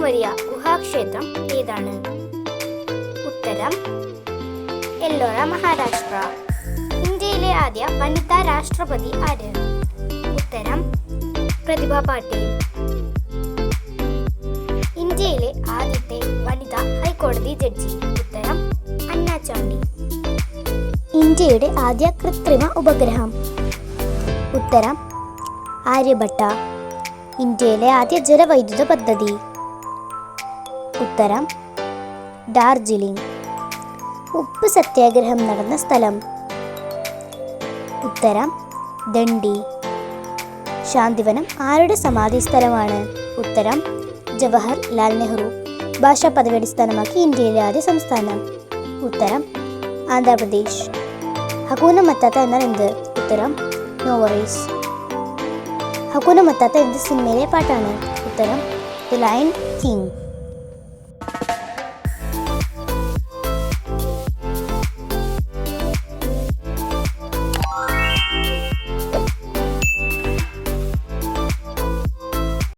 വലിയ ഗുഹാക്ഷേത്രം ഏതാണ്? ഉത്തരം എല്ലോറ, മഹാരാഷ്ട്ര. ഇന്ത്യയിലെ ആദ്യ വനിതാ രാഷ്ട്രപതി ആര്? ഉത്തരം പ്രതിഭ പാട്ടീൽ. ഇന്ത്യയിലെ ആദ്യത്തെ വനിതാ ഹൈക്കോടതി ജഡ്ജി? ഉത്തരം അന്ന ചാണ്ടി. ഇന്ത്യയുടെ ആദ്യ കൃത്രിമ ഉപഗ്രഹം? ഉത്തരം ആര്യഭട്ട. ഇന്ത്യയിലെ ആദ്യ ജലവൈദ്യുത പദ്ധതി? ഉത്തരം ഡാർജിലിംഗ്. ഉപ്പ് സത്യാഗ്രഹം നടന്ന സ്ഥലം? ഉത്തരം ദണ്ഡി. ശാന്തിവനം ആരുടെ സമാധി സ്ഥലമാണ്? ഉത്തരം ജവഹർലാൽ നെഹ്റു. ഭാഷാ പദവി അടിസ്ഥാനമാക്കി ഇന്ത്യയിലെ ആദ്യ സംസ്ഥാനം? ഉത്തരം ആന്ധ്രാപ്രദേശ്. ഹക്കൂന മത്താത്ത എന്നാൽ എന്ത്? ഉത്തരം നോവറീസ്. ഹക്കൂന മത്താത്ത എന്ത് സിനിമയിലെ പാട്ടാണ്? ഉത്തരം ദി ലയൺ കിങ്.